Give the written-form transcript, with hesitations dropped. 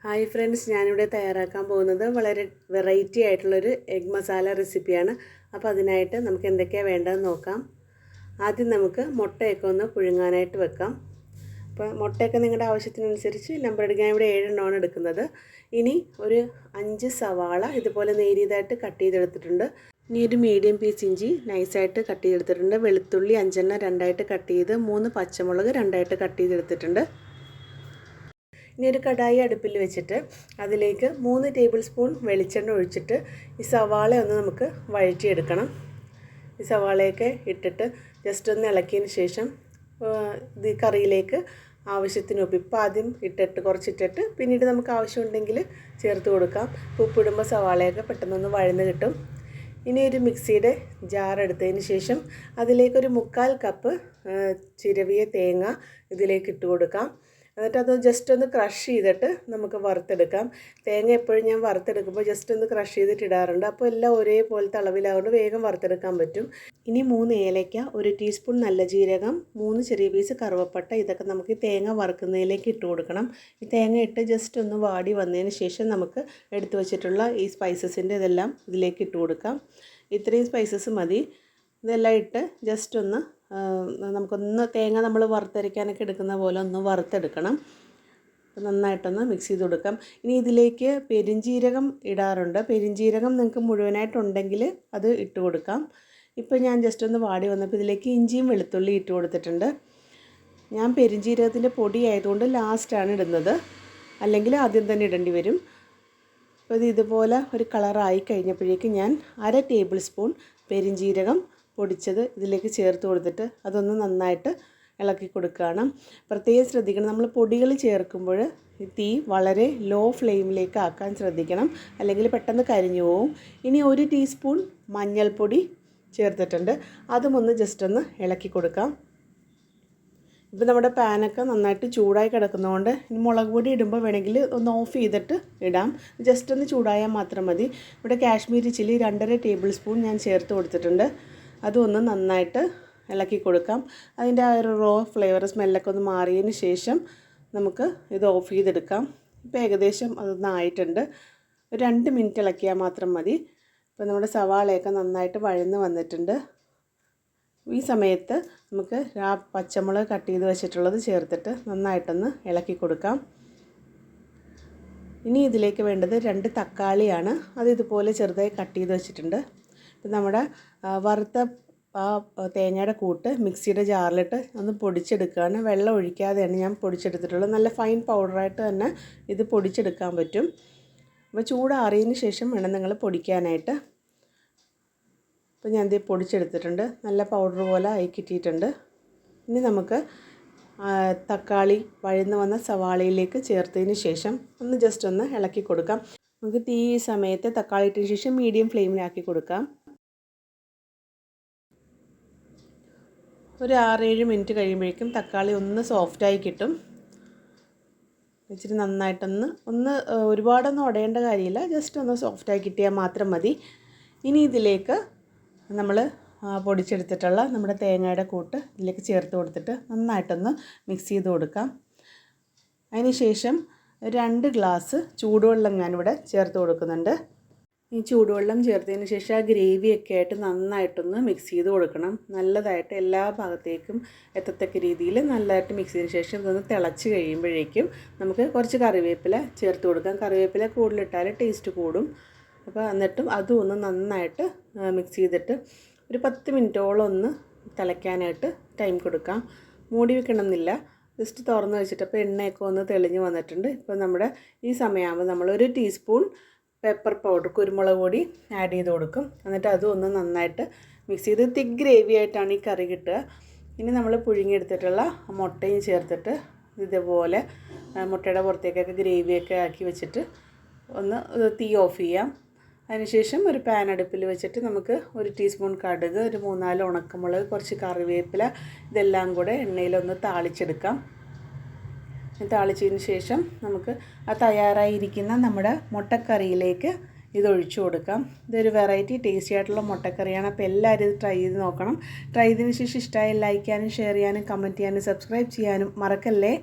Hi friends, ഞാനിവിടെ തയ്യാറാക്കാൻ പോകുന്നത് വളരെ വെറൈറ്റി ആയിട്ടുള്ളൊരു എഗ് മസാല റെസിപ്പിയാണ്. അപ്പോൾ അതിനായിട്ട് നമുക്ക് എന്തൊക്കെയാണ് വേണ്ടതെന്ന് നോക്കാം. ആദ്യം നമുക്ക് മുട്ടയൊക്കെ ഒന്ന് പുഴുങ്ങാനായിട്ട് വെക്കാം. അപ്പോൾ മുട്ടയൊക്കെ നിങ്ങളുടെ ആവശ്യത്തിനനുസരിച്ച് നമ്പർ എടുക്കാൻ ഇവിടെ 7 എണ്ണമാണ് എടുക്കുന്നത്. ഇനി ഒരു 5 സവാള ഇതുപോലെ നേരിയതായിട്ട് കട്ട് ചെയ്തെടുത്തിട്ടുണ്ട്. ഇനി ഒരു മീഡിയം പീസ് ഇഞ്ചി നൈസായിട്ട് കട്ട് ചെയ്തെടുത്തിട്ടുണ്ട്. വെളുത്തുള്ളി 5 എണ്ണം രണ്ടായിട്ട് കട്ട് ചെയ്ത് 3 പച്ചമുളക് രണ്ടായിട്ട് കട്ട് ചെയ്തെടുത്തിട്ടുണ്ട്. ഇനി ഒരു കടായി അടുപ്പിൽ വെച്ചിട്ട് അതിലേക്ക് 3 ടേബിൾ സ്പൂൺ വെളിച്ചെണ്ണ ഒഴിച്ചിട്ട് ഈ സവാള ഒന്ന് നമുക്ക് വഴറ്റിയെടുക്കണം. ഈ സവാളയൊക്കെ ഇട്ടിട്ട് ജസ്റ്റ് ഒന്ന് ഇളക്കിയതിന് ശേഷം ഇത് കറിയിലേക്ക് ആവശ്യത്തിന് ഉപ്പ് ആദ്യം ഇട്ടിട്ട് കുറച്ചിട്ടിട്ട് പിന്നീട് നമുക്ക് ആവശ്യമുണ്ടെങ്കിൽ ചേർത്ത് കൊടുക്കാം. ഉപ്പിടുമ്പോൾ സവാളയൊക്കെ പെട്ടെന്നൊന്ന് വഴന്ന് കിട്ടും. ഇനി ഒരു മിക്സിയുടെ ജാർ എടുത്തതിന് ശേഷം അതിലേക്കൊരു 1/4 കപ്പ് ചിരവിയ തേങ്ങ ഇതിലേക്ക് ഇട്ട് കൊടുക്കാം. എന്നിട്ട് അത് ജസ്റ്റ് ഒന്ന് ക്രഷ് ചെയ്തിട്ട് നമുക്ക് വറുത്തെടുക്കാം. തേങ്ങ എപ്പോഴും ഞാൻ വറുത്തെടുക്കുമ്പോൾ ജസ്റ്റ് ഒന്ന് ക്രഷ് ചെയ്തിട്ട് ഇടാറുണ്ട്. അപ്പോൾ എല്ലാം ഒരേപോലത്തെ അളവിലാവുകൊണ്ട് വേഗം വറുത്തെടുക്കാൻ പറ്റും. ഇനി 3 ഏലയ്ക്ക, 1 ടീസ്പൂൺ നല്ല ജീരകം, 3 ചെറിയ പീസ് കറുവപ്പട്ട, ഇതൊക്കെ നമുക്ക് തേങ്ങ വറുക്കുന്നതിലേക്ക് ഇട്ട് കൊടുക്കണം. ഈ തേങ്ങ ഇട്ട് ജസ്റ്റ് ഒന്ന് വാടി വന്നതിന് ശേഷം നമുക്ക് എടുത്തു വച്ചിട്ടുള്ള ഈ സ്പൈസസിൻ്റെ ഇതെല്ലാം ഇതിലേക്ക് ഇട്ട് കൊടുക്കാം. ഇത്രയും സ്പൈസസ് മതി. ഇതെല്ലാം ഇട്ട് ജസ്റ്റ് ഒന്ന് നമുക്കൊന്ന് തേങ്ങ നമ്മൾ വറുത്തരയ്ക്കാനൊക്കെ എടുക്കുന്ന പോലെ ഒന്ന് വറുത്തെടുക്കണം. നന്നായിട്ടൊന്ന് മിക്സ് ചെയ്ത് കൊടുക്കാം. ഇനി ഇതിലേക്ക് പെരിഞ്ജീരകം ഇടാറുണ്ട്. പെരിഞ്ജീരകം നിങ്ങൾക്ക് മുഴുവനായിട്ടുണ്ടെങ്കിൽ അത് ഇട്ട് കൊടുക്കാം. ഇപ്പോൾ ഞാൻ ജസ്റ്റ് ഒന്ന് വാടി വന്നപ്പോൾ ഇതിലേക്ക് ഇഞ്ചിയും വെളുത്തുള്ളി ഇട്ട് കൊടുത്തിട്ടുണ്ട്. ഞാൻ പെരിഞ്ജീരകത്തിൻ്റെ പൊടി ആയതുകൊണ്ട് ലാസ്റ്റാണ് ഇടുന്നത്, അല്ലെങ്കിൽ ആദ്യം തന്നെ ഇടേണ്ടി വരും. അപ്പോൾ ഇത് ഇതുപോലെ ഒരു കളറായി കഴിഞ്ഞപ്പോഴേക്കും ഞാൻ 1/2 ടേബിൾ സ്പൂൺ പെരിഞ്ജീരകം പൊടിച്ചത് ഇതിലേക്ക് ചേർത്ത് കൊടുത്തിട്ട് അതൊന്ന് നന്നായിട്ട് ഇളക്കി കൊടുക്കുകയാണ്. പ്രത്യേകം ശ്രദ്ധിക്കണം, നമ്മൾ പൊടികൾ ചേർക്കുമ്പോൾ തീ വളരെ ലോ ഫ്ലെയിമിലേക്ക് ആക്കാൻ ശ്രദ്ധിക്കണം, അല്ലെങ്കിൽ പെട്ടെന്ന് കരിഞ്ഞു പോവും. ഇനി 1 ടീസ്പൂൺ മഞ്ഞൾപ്പൊടി ചേർത്തിട്ടുണ്ട്. അതും ഒന്ന് ജസ്റ്റ് ഒന്ന് ഇളക്കി കൊടുക്കാം. ഇപ്പോൾ നമ്മുടെ പാനൊക്കെ നന്നായിട്ട് ചൂടായി കിടക്കുന്നതുകൊണ്ട് ഇനി മുളക് പൊടി ഇടുമ്പോൾ വേണമെങ്കിൽ ഒന്ന് ഓഫ് ചെയ്തിട്ട് ഇടാം. ജസ്റ്റ് ഒന്ന് ചൂടായാൽ മാത്രം മതി. ഇവിടെ കാശ്മീരി ചില്ലി 2.5 ടേബിൾ സ്പൂൺ ഞാൻ ചേർത്ത് കൊടുത്തിട്ടുണ്ട്. അതും ഒന്ന് നന്നായിട്ട് ഇളക്കി കൊടുക്കാം. അതിൻ്റെ ആ ഒരു റോ ഫ്ലേവർ സ്മെല്ലൊക്കെ ഒന്ന് മാറിയതിന് ശേഷം നമുക്ക് ഇത് ഓഫ് ചെയ്തെടുക്കാം. ഇപ്പോൾ ഏകദേശം അതൊന്നായിട്ടുണ്ട്. ഒരു 2 മിനിറ്റ് ഇളക്കിയാൽ മാത്രം മതി. ഇപ്പോൾ നമ്മുടെ സവാളയൊക്കെ നന്നായിട്ട് വഴന്ന് വന്നിട്ടുണ്ട്. ഈ സമയത്ത് നമുക്ക് പച്ചമുളക് കട്ട് ചെയ്ത് വെച്ചിട്ടുള്ളത് ചേർത്തിട്ട് നന്നായിട്ടൊന്ന് ഇളക്കി കൊടുക്കാം. ഇനി ഇതിലേക്ക് വേണ്ടത് 2 തക്കാളിയാണ്. അത് ഇതുപോലെ ചെറുതായി കട്ട് ചെയ്ത് വെച്ചിട്ടുണ്ട്. ഇപ്പം നമ്മുടെ വറുത്ത ആ തേങ്ങയുടെ കൂട്ട് മിക്സിയുടെ ജാറിലിട്ട് ഒന്ന് പൊടിച്ചെടുക്കുകയാണ്. വെള്ളം ഒഴിക്കാതെയാണ് ഞാൻ പൊടിച്ചെടുത്തിട്ടുള്ളത്. നല്ല ഫൈൻ പൗഡറായിട്ട് തന്നെ ഇത് പൊടിച്ചെടുക്കാൻ പറ്റും. അപ്പോൾ ചൂടാറിയതിന് ശേഷം വേണം നിങ്ങൾ പൊടിക്കാനായിട്ട്. അപ്പോൾ ഞാൻ ഇത് പൊടിച്ചെടുത്തിട്ടുണ്ട്. നല്ല പൗഡർ പോലെ ആയി കിട്ടിയിട്ടുണ്ട്. ഇനി നമുക്ക് തക്കാളി വഴന്ന് വന്ന സവാളയിലേക്ക് ചേർത്തതിന് ശേഷം ഒന്ന് ജസ്റ്റ് ഒന്ന് ഇളക്കി കൊടുക്കാം. നമുക്ക് തീ ഈ സമയത്ത് തക്കാളി ഇട്ടതിന് ശേഷം മീഡിയം ഫ്ലെയിമിലാക്കി കൊടുക്കാം. ഒരു 6-7 മിനിറ്റ് കഴിയുമ്പോഴേക്കും തക്കാളി ഒന്ന് സോഫ്റ്റായി കിട്ടും. ഇച്ചിരി നന്നായിട്ടൊന്ന് ഒരുപാടൊന്നും ഉടയേണ്ട കാര്യമില്ല, ജസ്റ്റ് ഒന്ന് സോഫ്റ്റായി കിട്ടിയാൽ മാത്രം മതി. ഇനി ഇതിലേക്ക് നമ്മൾ പൊടിച്ചെടുത്തിട്ടുള്ള നമ്മുടെ തേങ്ങയുടെ കൂട്ട് ഇതിലേക്ക് ചേർത്ത് കൊടുത്തിട്ട് നന്നായിട്ടൊന്ന് മിക്സ് ചെയ്ത് കൊടുക്കാം. അതിന് ശേഷം 2 ഗ്ലാസ് ചൂടുവെള്ളം ഞാനിവിടെ ചേർത്ത് കൊടുക്കുന്നുണ്ട്. ഈ ചൂടുവെള്ളം ചേർത്തതിന് ശേഷം ആ ഗ്രേവിയൊക്കെ ആയിട്ട് നന്നായിട്ടൊന്ന് മിക്സ് ചെയ്ത് കൊടുക്കണം. നല്ലതായിട്ട് എല്ലാ ഭാഗത്തേക്കും എത്തത്തക്ക രീതിയിൽ നല്ലതായിട്ട് മിക്സ് ചെയ്തതിന് ശേഷം ഇതൊന്ന് തിളച്ച് കഴിയുമ്പോഴേക്കും നമുക്ക് കുറച്ച് കറിവേപ്പില ചേർത്ത് കൊടുക്കാം. കറിവേപ്പില കൂടുതലിട്ടാൽ ടേസ്റ്റ് കൂടും. അപ്പോൾ എന്നിട്ടും അതും ഒന്ന് നന്നായിട്ട് മിക്സ് ചെയ്തിട്ട് ഒരു 10 മിനിറ്റോളം ഒന്ന് തിളയ്ക്കാനായിട്ട് ടൈം കൊടുക്കാം. മൂടി വെക്കണമെന്നില്ല, ജസ്റ്റ് തുറന്ന് വെച്ചിട്ട് അപ്പോൾ എണ്ണയൊക്കെ ഒന്ന് തെളിഞ്ഞ് വന്നിട്ടുണ്ട്. ഇപ്പോൾ നമ്മുടെ ഈ സമയമാകുമ്പോൾ നമ്മൾ 1 ടീസ്പൂൺ പെപ്പർ പൗഡർ, കുരുമുളക് പൊടി ആഡ് ചെയ്ത് കൊടുക്കും. എന്നിട്ട് അതും ഒന്ന് നന്നായിട്ട് മിക്സ് ചെയ്ത് തിക്ക് ഗ്രേവി ആയിട്ടാണ് ഈ കറി കിട്ടുക. ഇനി നമ്മൾ പുഴുങ്ങിയെടുത്തിട്ടുള്ള മുട്ടയും ചേർത്തിട്ട് ഇതുപോലെ മുട്ടയുടെ പുറത്തേക്കൊക്കെ ഗ്രേവിയൊക്കെ ആക്കി വെച്ചിട്ട് ഒന്ന് തീ ഓഫ് ചെയ്യാം. അതിനുശേഷം ഒരു പാൻ അടുപ്പിൽ വെച്ചിട്ട് നമുക്ക് 1 ടീസ്പൂൺ കടുക്, ഒരു 3-4 ഉണക്കമുളക്, കുറച്ച് കറിവേപ്പില, ഇതെല്ലാം കൂടെ എണ്ണയിലൊന്ന് താളിച്ചെടുക്കാം. താളിച്ചതിന് ശേഷം നമുക്ക് ആ തയ്യാറായിരിക്കുന്ന നമ്മുടെ മുട്ടക്കറിയിലേക്ക് ഇത് ഒഴിച്ചു കൊടുക്കാം. ഇതൊരു വെറൈറ്റി ടേസ്റ്റി ആയിട്ടുള്ള മുട്ടക്കറിയാണ്. അപ്പോൾ എല്ലാവരും ഇത് ട്രൈ ചെയ്ത് നോക്കണം. ട്രൈ ചെയ്തതിന് ശേഷം ഇഷ്ടമായി ലൈക്ക് ചെയ്യാനും ഷെയർ ചെയ്യാനും കമൻറ്റ് ചെയ്യാനും സബ്സ്ക്രൈബ് ചെയ്യാനും മറക്കല്ലേ.